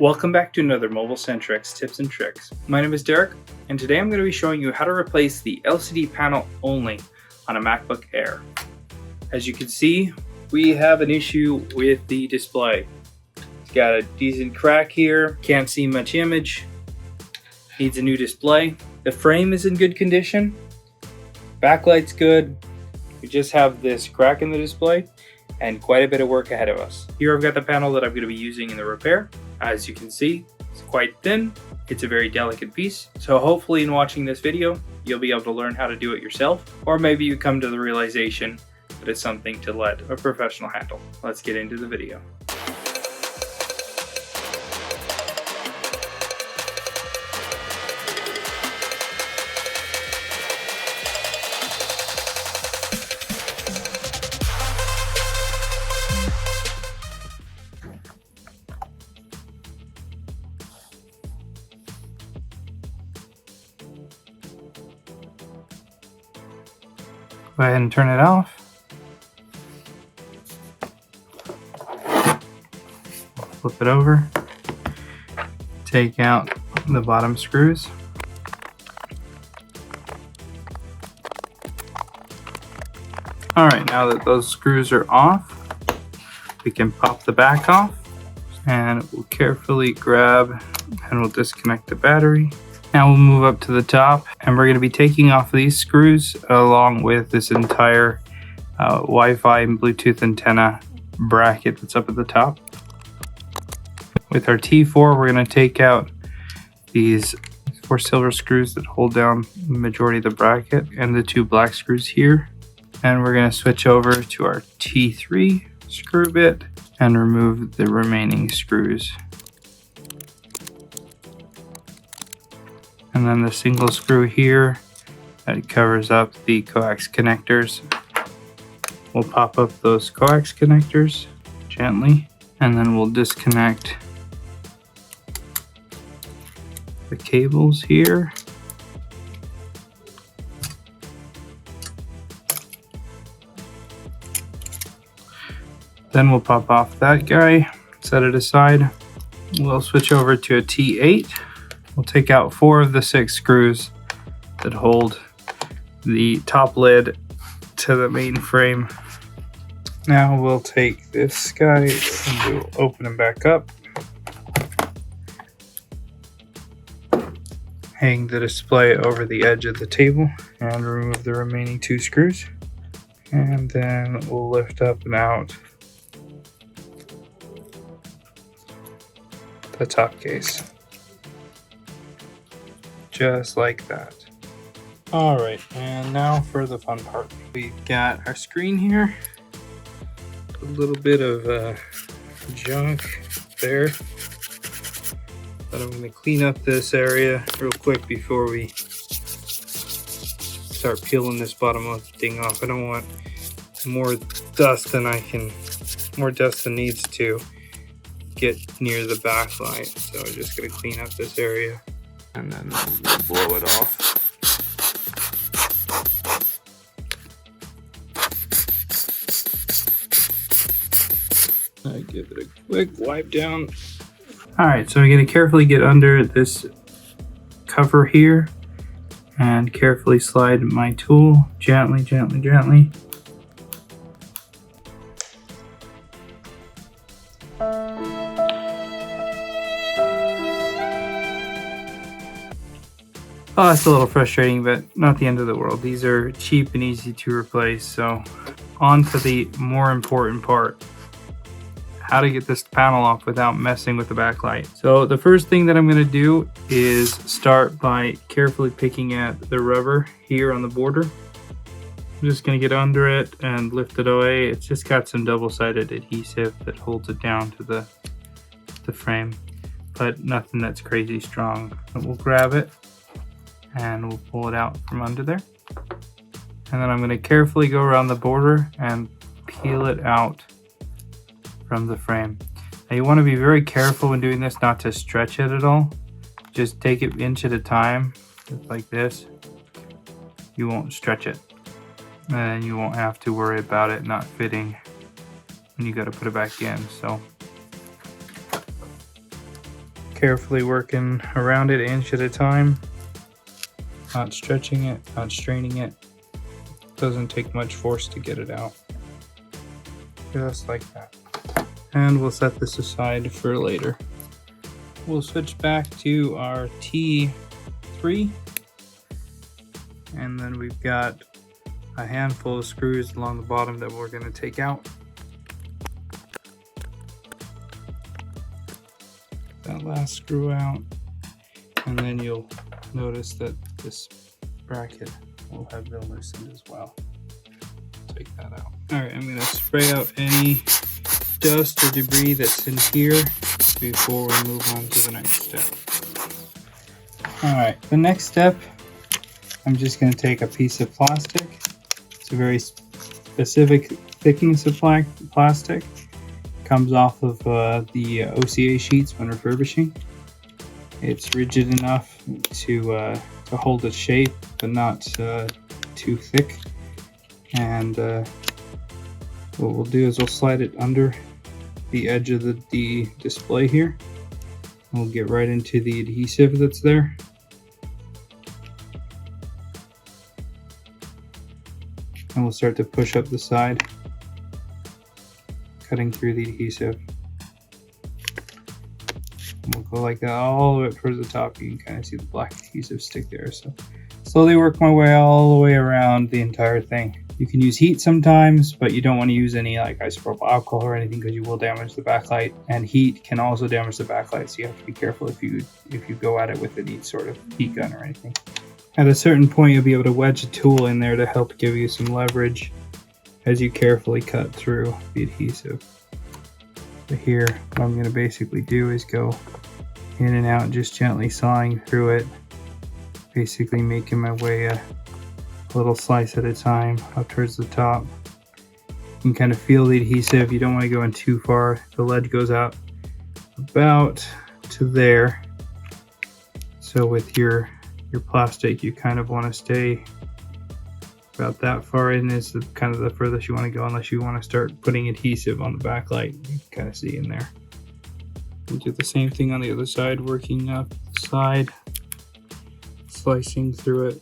Welcome back to another MobileSentrix tips and tricks. My name is Derek, and today I'm going to be showing you how to replace the LCD panel only on a MacBook Air. As you can see, we have an issue with the display. It's got a decent crack here, can't see much image, needs a new display. The frame is in good condition, backlight's good, we just have this crack in the display and quite a bit of work ahead of us. Here I've got the panel that I'm going to be using in the repair. As you can see, it's quite thin. It's a very delicate piece. So hopefully in watching this video, you'll be able to learn how to do it yourself, or maybe you come to the realization that it's something to let a professional handle. Let's get into the video. Go ahead and turn it off. Flip it over. Take out the bottom screws. Alright, now that those screws are off, we can pop the back off and we'll carefully grab and we'll disconnect the battery. Now we'll move up to the top and we're going to be taking off these screws along with this entire Wi-Fi and Bluetooth antenna bracket that's up at the top. With our T4, we're going to take out these 4 silver screws that hold down the majority of the bracket and the 2 black screws here. And we're going to switch over to our T3 screw bit and remove the remaining screws. And then the single screw here that covers up the coax connectors. We'll pop up those coax connectors gently, and then we'll disconnect the cables here. Then we'll pop off that guy, set it aside. We'll switch over to a T8. We'll take out 4 of the 6 screws that hold the top lid to the main frame. Now we'll take this guy and we'll open him back up. Hang the display over the edge of the table and remove the remaining 2 screws. And then we'll lift up and out the top case. Just like that. Alright, and now for the fun part. We've got our screen here. A little bit of junk there. But I'm going to clean up this area real quick before we start peeling this bottom of the thing off. I don't want more dust than needs to get near the backlight. So I'm just going to clean up this area and then blow it off. I give it a quick wipe down. Alright, so I'm going to carefully get under this cover here and carefully slide my tool gently. Oh, it's a little frustrating, but not the end of the world. These are cheap and easy to replace. So on to the more important part. How to get this panel off without messing with the backlight. So the first thing that I'm going to do is start by carefully picking at the rubber here on the border. I'm just going to get under it and lift it away. It's just got some double-sided adhesive that holds it down to the frame, but nothing that's crazy strong. But we'll grab it and we'll pull it out from under there. And then I'm going to carefully go around the border and peel it out from the frame. Now you want to be very careful when doing this not to stretch it at all. Just take it inch at a time, just like this. You won't stretch it. And you won't have to worry about it not fitting when you got to put it back in. So Carefully working around it, inch at a time. Not stretching it, not straining it. Doesn't take much force to get it out. Just like that. And we'll set this aside for later. We'll switch back to our T3. And then we've got a handful of screws along the bottom that we're going to take out. That last screw out, and then you'll notice that this bracket will have been loosened as well. Take that out. Alright, I'm going to spray out any dust or debris that's in here before we move on to the next step. Alright, the next step, I'm just going to take a piece of plastic. It's a very specific thickness of plastic. Comes off of the OCA sheets when refurbishing. It's rigid enough to hold its shape, but not too thick. And what we'll do is we'll slide it under the edge of the display here. And we'll get right into the adhesive that's there. And we'll start to push up the side, cutting through the adhesive. And we'll go like that all the way up towards the top. You can kind of see the black adhesive stick there. So slowly work my way all the way around the entire thing. You can use heat sometimes, but you don't want to use any like isopropyl alcohol or anything because you will damage the backlight. And heat can also damage the backlight, so you have to be careful if you go at it with any sort of heat gun or anything. At a certain point, you'll be able to wedge a tool in there to help give you some leverage as you carefully cut through the adhesive. So here, what I'm going to basically do is go in and out, just gently sawing through it, basically making my way a little slice at a time up towards the top. You can kind of feel the adhesive. You don't want to go in too far. The lead goes out about to there. So with your plastic, you kind of want to stay about that far in is kind of the furthest you want to go, unless you want to start putting adhesive on the backlight. You can kind of see in there. We'll do the same thing on the other side, working up the side, slicing through it.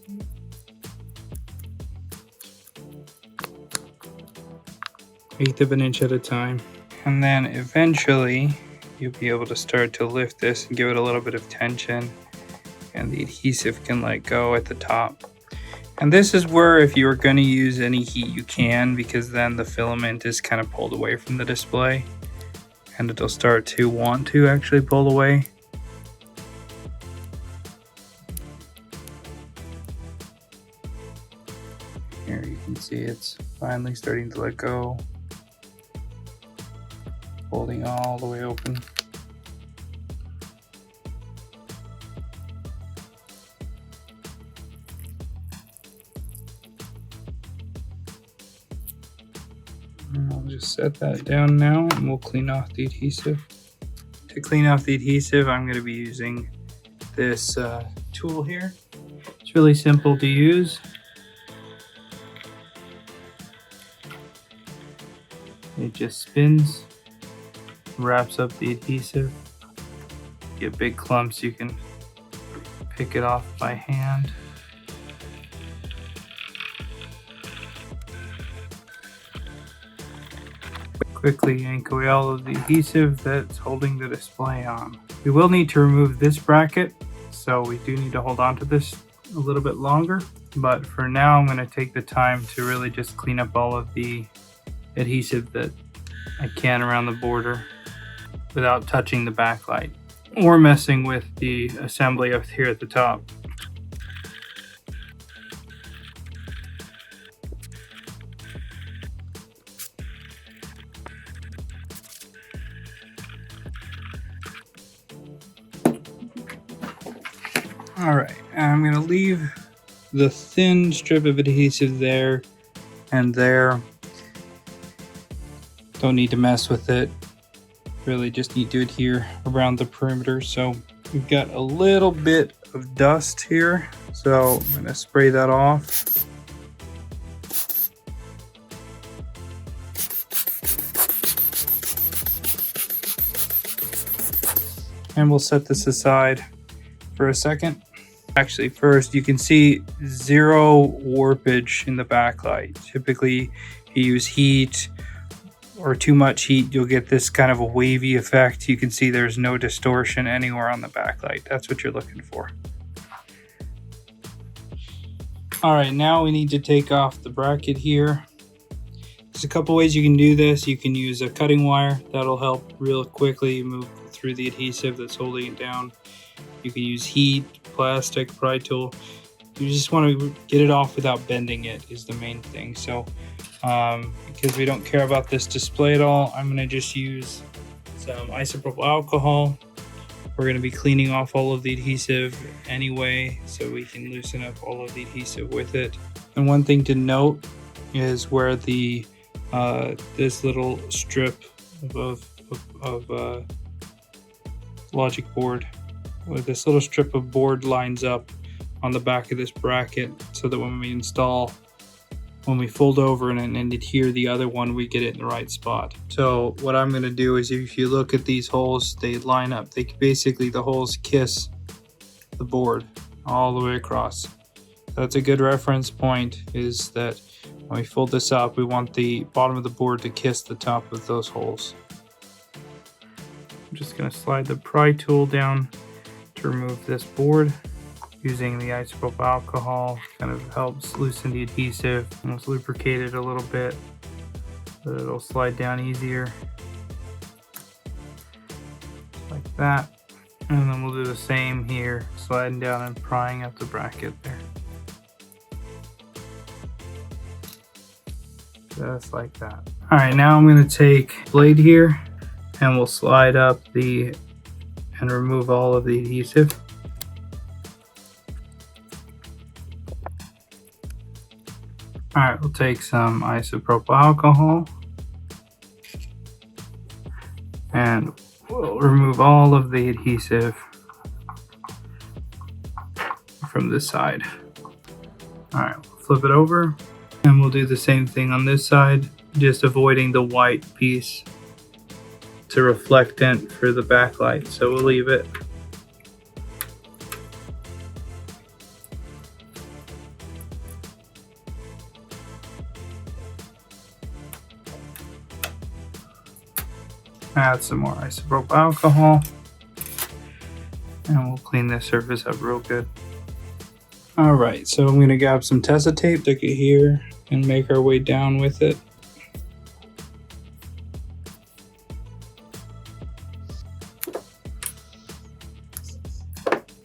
Eighth of an inch at a time. And then eventually you'll be able to start to lift this and give it a little bit of tension, and the adhesive can let go at the top. And this is where, if you're going to use any heat, you can, because then the filament is kind of pulled away from the display and it'll start to want to actually pull away. Here you can see it's finally starting to let go, holding all the way open. I'll just set that down now and we'll clean off the adhesive. To clean off the adhesive, I'm going to be using this tool here. It's really simple to use. It just spins, wraps up the adhesive. Get big clumps, you can pick it off by hand. Quickly yank away all of the adhesive that's holding the display on. We will need to remove this bracket, so we do need to hold on to this a little bit longer. But for now, I'm going to take the time to really just clean up all of the adhesive that I can around the border without touching the backlight or messing with the assembly up here at the top. Alright, I'm going to leave the thin strip of adhesive there and there. Don't need to mess with it. Really just need to adhere around the perimeter. So we've got a little bit of dust here, so I'm going to spray that off. And we'll set this aside for a second. Actually, first, you can see zero warpage in the backlight. Typically, if you use heat or too much heat, you'll get this kind of a wavy effect. You can see there's no distortion anywhere on the backlight. That's what you're looking for. All right, now we need to take off the bracket here. There's a couple ways you can do this. You can use a cutting wire. That'll help real quickly move through the adhesive that's holding it down. You can use heat, plastic, pry tool. You just want to get it off without bending it is the main thing. So because we don't care about this display at all, I'm going to just use some isopropyl alcohol. We're going to be cleaning off all of the adhesive anyway, so we can loosen up all of the adhesive with it. And one thing to note is where the this little strip of logic board, where this little strip of board lines up on the back of this bracket, so that when we fold over and adhere the other one, we get it in the right spot. So what I'm going to do is, if you look at these holes, they line up. They basically, the holes kiss the board all the way across. That's a good reference point, is that when we fold this up, we want the bottom of the board to kiss the top of those holes. I'm just going to slide the pry tool down to remove this board. Using the isopropyl alcohol kind of helps loosen the adhesive, almost lubricate it a little bit so that it'll slide down easier. Like that. And then we'll do the same here, sliding down and prying up the bracket there. Just like that. Alright, now I'm going to take a blade here and we'll slide up and remove all of the adhesive. Alright, we'll take some isopropyl alcohol and we'll remove all of the adhesive from this side. Alright, we'll flip it over and we'll do the same thing on this side, just avoiding the white piece. It's a reflectant for the backlight, so we'll leave it. Add some more isopropyl alcohol and we'll clean this surface up real good. Alright, so I'm going to grab some Tessa tape, stick it here, and make our way down with it.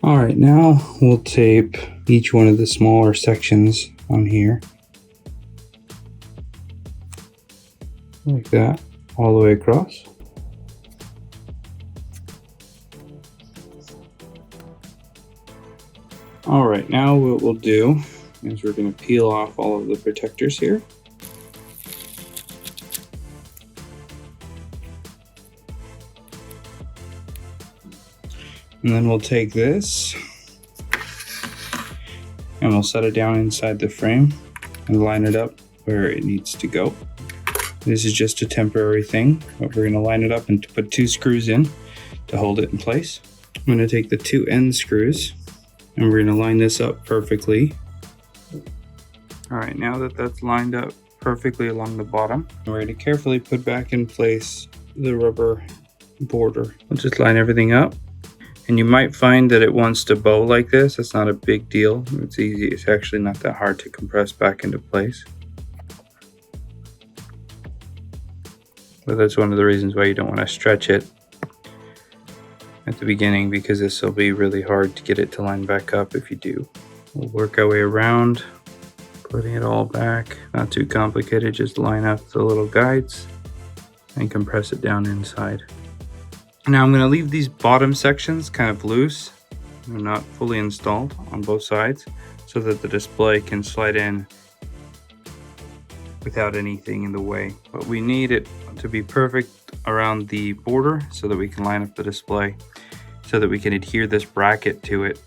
Alright, now we'll tape each one of the smaller sections on here. Like that, all the way across. Alright, now what we'll do is we're going to peel off all of the protectors here. And then we'll take this and we'll set it down inside the frame and line it up where it needs to go. This is just a temporary thing, but we're going to line it up and put 2 screws in to hold it in place. I'm going to take the 2 end screws and we're going to line this up perfectly. Alright, now that that's lined up perfectly along the bottom, we're going to carefully put back in place the rubber border. We'll just line everything up. And you might find that it wants to bow like this. It's not a big deal. It's easy. It's actually not that hard to compress back into place. But that's one of the reasons why you don't want to stretch it at the beginning, because this will be really hard to get it to line back up if you do. We'll work our way around, putting it all back. Not too complicated, just line up the little guides and compress it down inside. Now I'm going to leave these bottom sections kind of loose. They're not fully installed on both sides, so that the display can slide in without anything in the way. But we need it to be perfect around the border so that we can line up the display, so that we can adhere this bracket to it,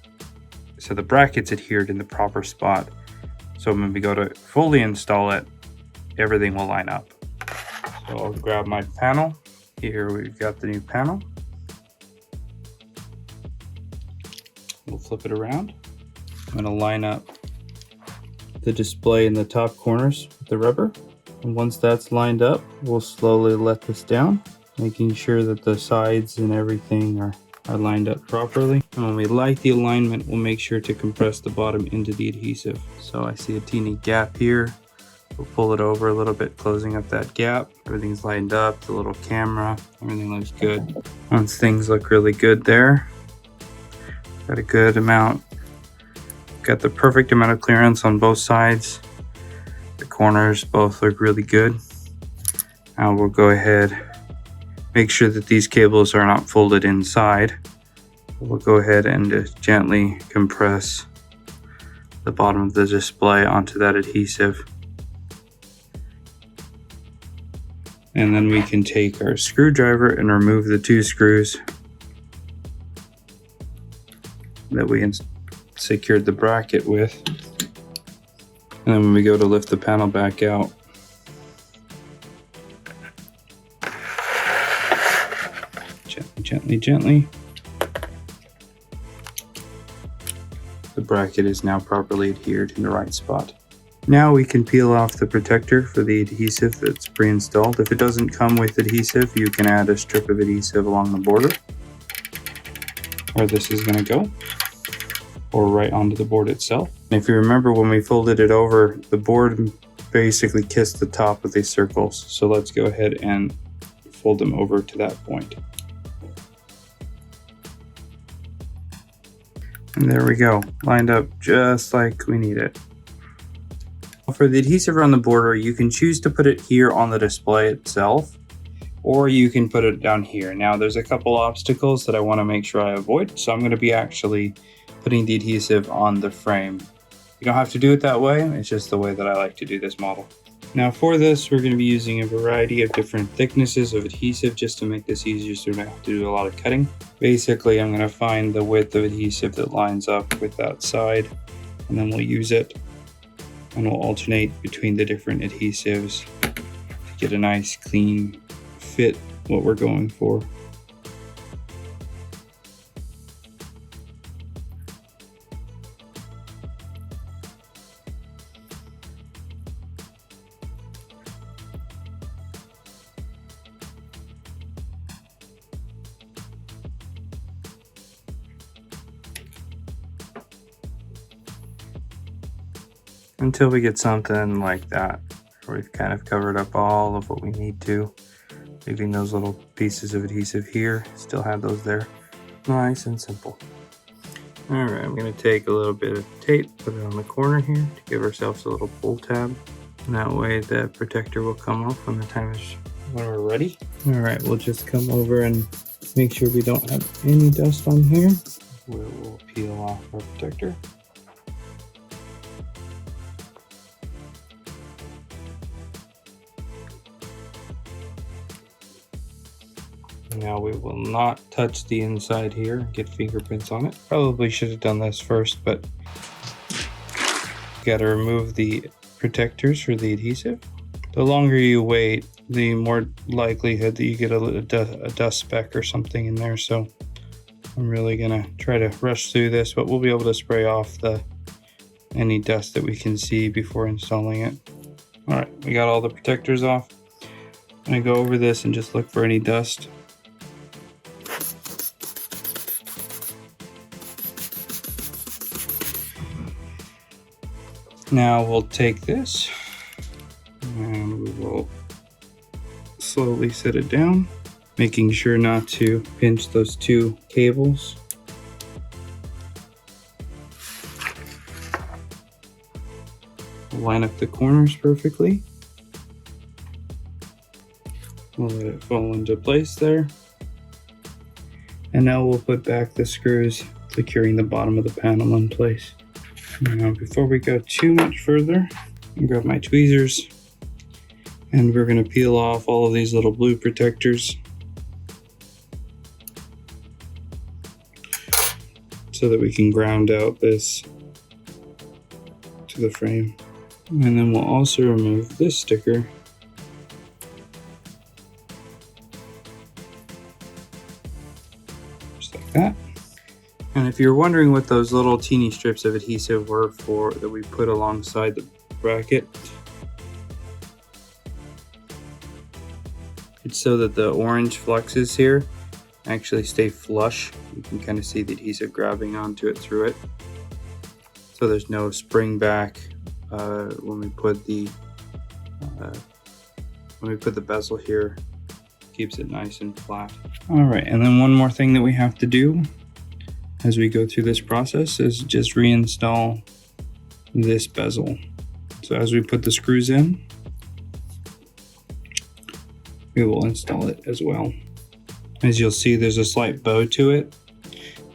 so the bracket's adhered in the proper spot. So when we go to fully install it, everything will line up. So I'll grab my panel. Here we've got the new panel. We'll flip it around. I'm going to line up the display in the top corners with the rubber. And once that's lined up, we'll slowly let this down, making sure that the sides and everything are lined up properly. And when we like the alignment, we'll make sure to compress the bottom into the adhesive. So I see a teeny gap here. We'll pull it over a little bit, closing up that gap. Everything's lined up, the little camera, everything looks good. Once things look really good there, got a good amount, got the perfect amount of clearance on both sides. The corners both look really good. Now we'll go ahead, make sure that these cables are not folded inside. We'll go ahead and just gently compress the bottom of the display onto that adhesive. And then we can take our screwdriver and remove the 2 screws that we secured the bracket with. And then when we go to lift the panel back out, gently, the bracket is now properly adhered in the right spot. Now we can peel off the protector for the adhesive that's pre-installed. If it doesn't come with adhesive, you can add a strip of adhesive along the border where this is going to go, or right onto the board itself. And if you remember, when we folded it over, the board basically kissed the top of these circles. So let's go ahead and fold them over to that point. And there we go, lined up just like we need it. For the adhesive around the border, you can choose to put it here on the display itself, or you can put it down here. Now there's a couple obstacles that I want to make sure I avoid, so I'm going to be actually putting the adhesive on the frame. You don't have to do it that way, it's just the way that I like to do this model. Now for this, we're going to be using a variety of different thicknesses of adhesive just to make this easier so we don't have to do a lot of cutting. Basically, I'm going to find the width of adhesive that lines up with that side, and then we'll use it. And we'll alternate between the different adhesives to get a nice clean fit what we're going for. Until we get something like that, where we've kind of covered up all of what we need to, leaving those little pieces of adhesive here, still have those there. Nice and simple. All right, I'm gonna take a little bit of tape, put it on the corner here to give ourselves a little pull tab. And that way the protector will come off when we're ready. All right, we'll just come over and make sure we don't have any dust on here. We'll peel off our protector. Now we will not touch the inside here, get fingerprints on it. Probably should have done this first, but got to remove the protectors for the adhesive. The longer you wait, the more likelihood that you get a dust speck or something in there. So I'm really gonna try to rush through this, but we'll be able to spray off any dust that we can see before installing it. All right, we got all the protectors off. I'm gonna go over this and just look for any dust. Now we'll take this and we will slowly set it down, making sure not to pinch those 2 cables. Line up the corners perfectly. We'll let it fall into place there. And now we'll put back the screws, securing the bottom of the panel in place. Now, before we go too much further, I'll grab my tweezers and we're going to peel off all of these little blue protectors so that we can ground out this to the frame. And then we'll also remove this sticker. Just like that. And if you're wondering what those little teeny strips of adhesive were for that we put alongside the bracket, it's so that the orange fluxes here actually stay flush. You can kind of see the adhesive grabbing onto it through it. So there's no spring back when we put the bezel here. Keeps it nice and flat. All right, and then one more thing that we have to do as we go through this process is just reinstall this bezel. So as we put the screws in, we will install it as well. As you'll see, there's a slight bow to it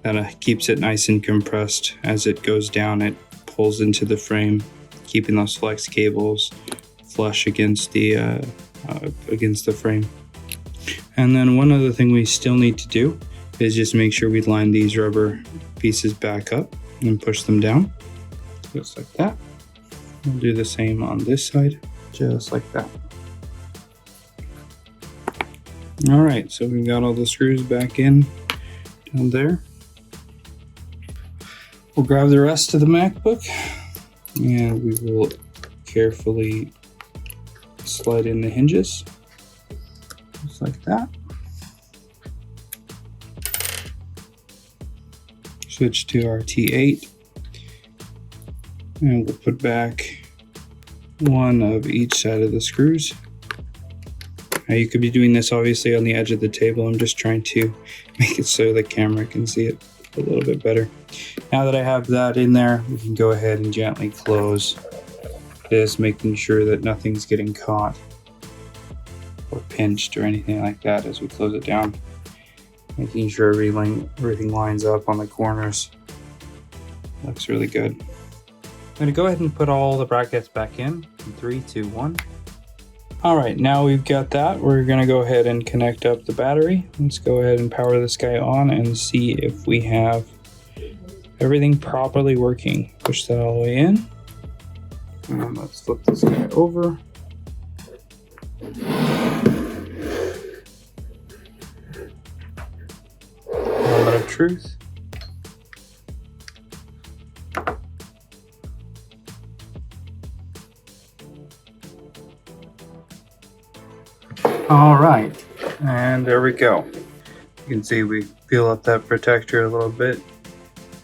that keeps it nice and compressed. As it goes down, it pulls into the frame, keeping those flex cables flush against the frame. And then one other thing we still need to do is just make sure we line these rubber pieces back up and push them down, just like that. We'll do the same on this side, just like that. All right, so we've got all the screws back in down there. We'll grab the rest of the MacBook and we will carefully slide in the hinges, just like that. Switch to our T8 and we'll put back one of each side of the screws. Now you could be doing this obviously on the edge of the table. I'm just trying to make it so the camera can see it a little bit better. Now that I have that in there, we can go ahead and gently close this, making sure that nothing's getting caught or pinched or anything like that as we close it down. Making sure everything lines up on the corners. Looks really good. I'm going to go ahead and put all the brackets back in 3, 2, 1. All right, now we've got that. We're going to go ahead and connect up the battery. Let's go ahead and power this guy on and see if we have everything properly working. Push that all the way in. And let's flip this guy over. Moment of truth. All right, and there we go. You can see we peel up that protector a little bit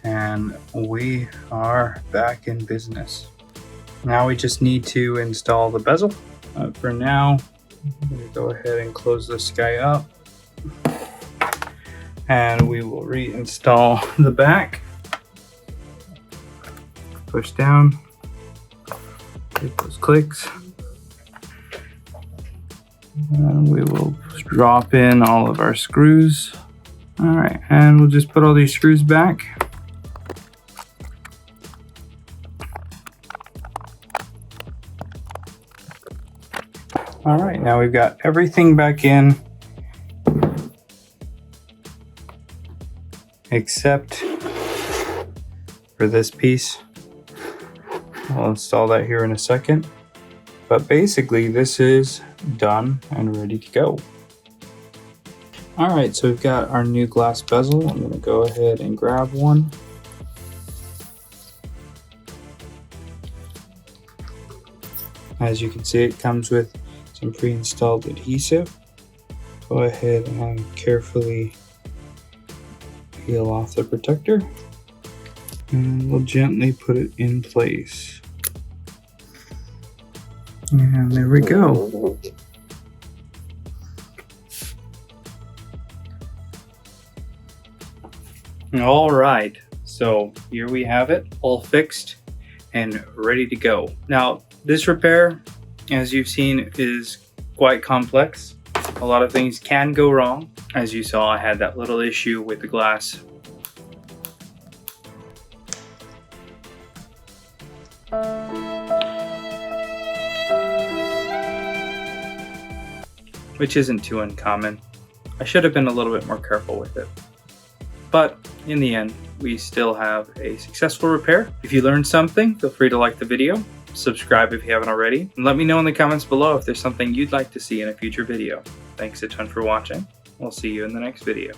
and we are back in business. Now we just need to install the bezel. For now, I'm going to go ahead and close this guy up and we will reinstall the back. Push down, hit those clicks. And we will drop in all of our screws. All right, and we'll just put all these screws back. All right, now we've got everything back in except for this piece. I'll install that here in a second. But basically this is done and ready to go. All right, so we've got our new glass bezel. I'm going to go ahead and grab one. As you can see, it comes with some pre-installed adhesive. Go ahead and carefully peel off the protector and we'll gently put it in place. And there we go. All right, so here we have it, all fixed and ready to go. Now, this repair, as you've seen, is quite complex. A lot of things can go wrong. As you saw, I had that little issue with the glass. Which isn't too uncommon. I should have been a little bit more careful with it. But in the end, we still have a successful repair. If you learned something, feel free to like the video, subscribe if you haven't already, and let me know in the comments below if there's something you'd like to see in a future video. Thanks a ton for watching. We'll see you in the next video.